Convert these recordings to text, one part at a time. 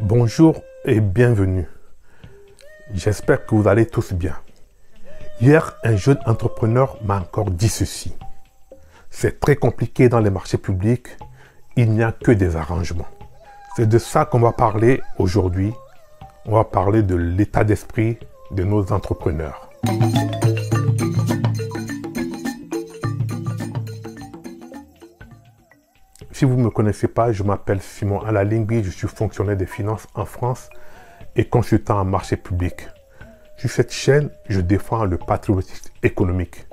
Bonjour et bienvenue. J'espère que vous allez tous bien. Hier, un jeune entrepreneur m'a encore dit ceci. C'est très compliqué dans les marchés publics, il n'y a que des arrangements. C'est de ça qu'on va parler aujourd'hui. On va parler de l'état d'esprit de nos entrepreneurs. Si vous ne me connaissez pas, je m'appelle Simon Alalingbi, je suis fonctionnaire des finances en France et consultant en marché public. Sur cette chaîne, je défends le patriotisme économique.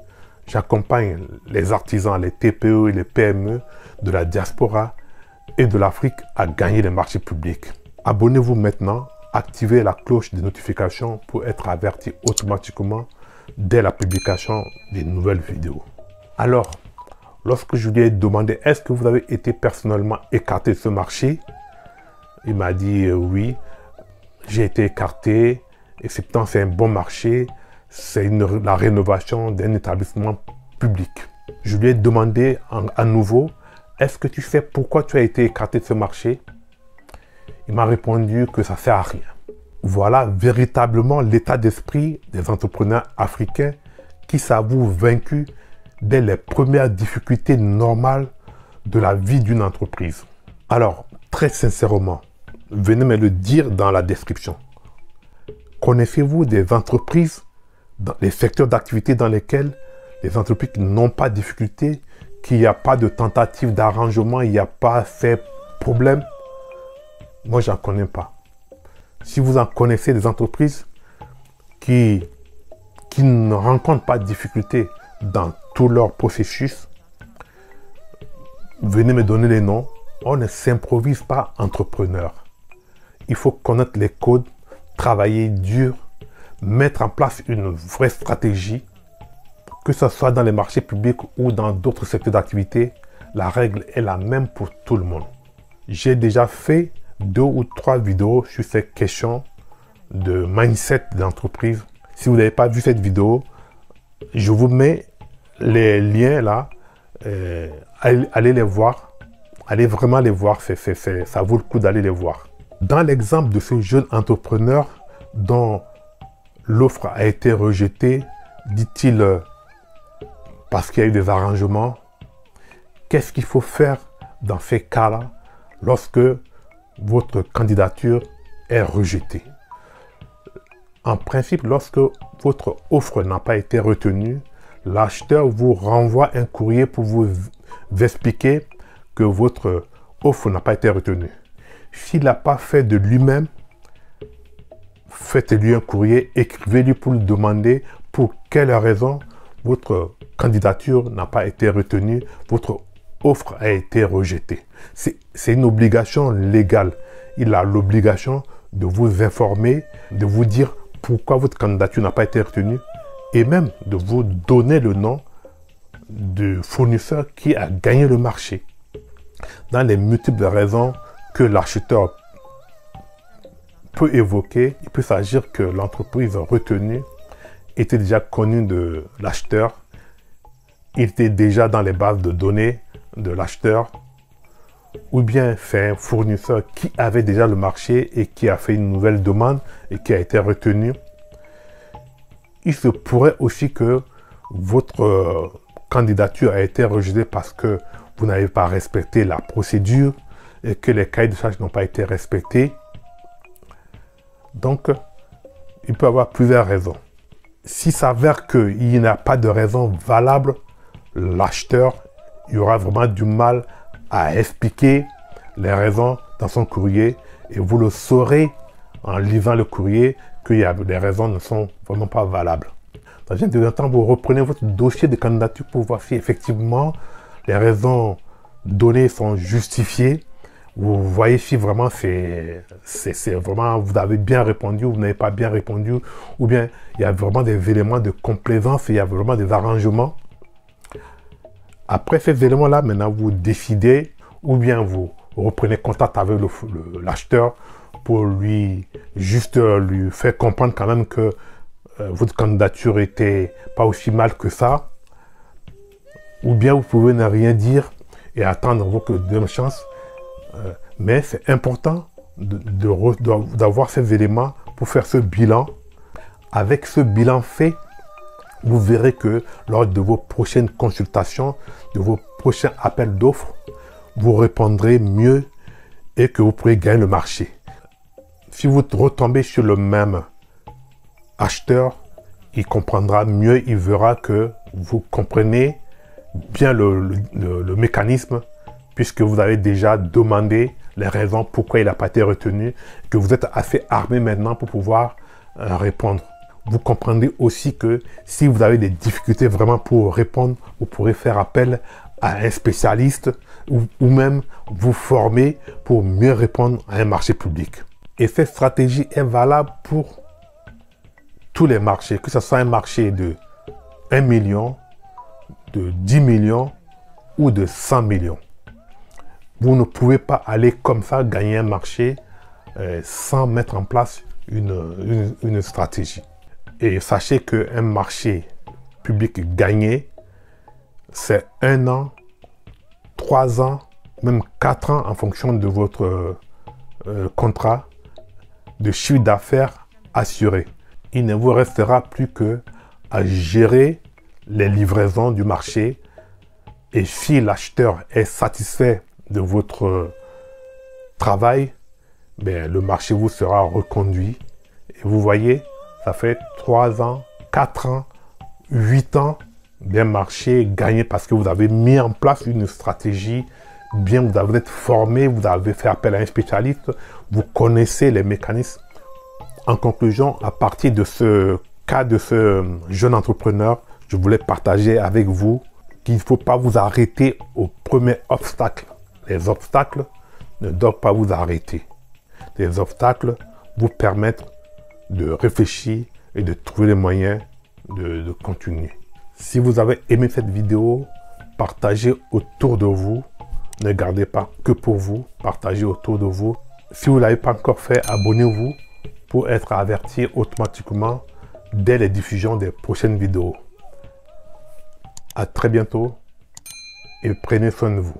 J'accompagne les artisans, les TPE et les PME de la diaspora et de l'Afrique à gagner les marchés publics. Abonnez-vous maintenant, activez la cloche des notifications pour être averti automatiquement dès la publication des nouvelles vidéos. Alors, lorsque je lui ai demandé « Est-ce que vous avez été personnellement écarté de ce marché ?» Il m'a dit « Oui, j'ai été écarté et pourtant c'est un bon marché, c'est la rénovation d'un établissement public. » Je lui ai demandé à nouveau « Est-ce que tu sais pourquoi tu as été écarté de ce marché ?» Il m'a répondu que ça ne sert à rien. Voilà véritablement l'état d'esprit des entrepreneurs africains qui s'avouent vaincus dès les premières difficultés normales de la vie d'une entreprise. Alors, très sincèrement, venez me le dire dans la description. Connaissez-vous des entreprises, dans les secteurs d'activité dans lesquels les entreprises n'ont pas de difficultés, qu'il n'y a pas de tentative d'arrangement, il n'y a pas ces problèmes? Moi, je n'en connais pas. Si vous en connaissez des entreprises qui ne rencontrent pas de difficultés dans tout leur processus, venez me donner les noms. On ne s'improvise pas entrepreneur. Il faut connaître les codes, travailler dur, mettre en place une vraie stratégie, que ce soit dans les marchés publics ou dans d'autres secteurs d'activité. La règle est la même pour tout le monde. J'ai déjà fait 2 ou 3 vidéos sur ces questions de mindset d'entreprise. Si vous n'avez pas vu cette vidéo, je vous mets les liens là, allez les voir, allez vraiment les voir, ça vaut le coup d'aller les voir. Dans l'exemple de ce jeune entrepreneur dont l'offre a été rejetée, dit-il, parce qu'il y a eu des arrangements, qu'est-ce qu'il faut faire dans ces cas-là lorsque votre candidature est rejetée? En principe, lorsque votre offre n'a pas été retenue, l'acheteur vous renvoie un courrier pour vous expliquer que votre offre n'a pas été retenue. S'il n'a pas fait de lui-même, faites-lui un courrier, écrivez-lui pour lui demander pour quelle raison votre candidature n'a pas été retenue, votre offre a été rejetée. C'est une obligation légale. Il a l'obligation de vous informer, de vous dire pourquoi votre candidature n'a pas été retenue et même de vous donner le nom du fournisseur qui a gagné le marché. Dans les multiples raisons que l'acheteur peut évoquer, il peut s'agir que l'entreprise retenue était déjà connue de l'acheteur, il était déjà dans les bases de données de l'acheteur, ou bien c'est un fournisseur qui avait déjà le marché et qui a fait une nouvelle demande et qui a été retenu. Il se pourrait aussi que votre candidature a été rejetée parce que vous n'avez pas respecté la procédure et que les cahiers de charges n'ont pas été respectés. Donc, il peut y avoir plusieurs raisons. S'il s'avère qu'il n'y a pas de raison valable, l'acheteur il aura vraiment du mal à expliquer les raisons dans son courrier et vous le saurez en lisant le courrier que les raisons ne sont vraiment pas valables. Dans un deuxième temps, vous reprenez votre dossier de candidature pour voir si effectivement les raisons données sont justifiées. Vous voyez si vraiment vraiment vous avez bien répondu ou vous n'avez pas bien répondu, ou bien il y a vraiment des éléments de complaisance, il y a vraiment des arrangements. Après ces éléments-là, maintenant vous décidez ou bien vous reprenez contact avec l'acheteur pour lui faire comprendre quand même que votre candidature était pas aussi mal que ça, ou bien vous pouvez ne rien dire et attendre votre deuxième chance. Mais c'est important d'avoir ces éléments pour faire ce bilan. Avec ce bilan fait, vous verrez que lors de vos prochaines consultations, de vos prochains appels d'offres, vous répondrez mieux et que vous pourrez gagner le marché. Si vous retombez sur le même acheteur, il comprendra mieux, il verra que vous comprenez bien le mécanisme, puisque vous avez déjà demandé les raisons pourquoi il n'a pas été retenu, que vous êtes assez armé maintenant pour pouvoir répondre. Vous comprendrez aussi que si vous avez des difficultés vraiment pour répondre, vous pourrez faire appel à un spécialiste ou même vous former pour mieux répondre à un marché public. Et cette stratégie est valable pour tous les marchés, que ce soit un marché de 1 million, de 10 millions ou de 100 millions. Vous ne pouvez pas aller comme ça gagner un marché sans mettre en place une stratégie. Et sachez qu'un marché public gagné, c'est 1 an, 3 ans, même 4 ans en fonction de votre contrat de chiffre d'affaires assuré. Il ne vous restera plus que à gérer les livraisons du marché. Et si l'acheteur est satisfait de votre travail, ben, le marché vous sera reconduit. Et vous voyez, ça fait 3 ans, 4 ans, 8 ans d'un marché gagné parce que vous avez mis en place une stratégie bien, vous êtes formé, vous avez fait appel à un spécialiste, vous connaissez les mécanismes. En conclusion, à partir de ce cas de ce jeune entrepreneur, je voulais partager avec vous qu'il ne faut pas vous arrêter au premier obstacle. Les obstacles ne doivent pas vous arrêter. Les obstacles vous permettent de réfléchir et de trouver les moyens de continuer. Si vous avez aimé cette vidéo, partagez autour de vous. Ne gardez pas que pour vous, partagez autour de vous. Si vous ne l'avez pas encore fait, abonnez-vous pour être averti automatiquement dès les diffusions des prochaines vidéos. À très bientôt et prenez soin de vous.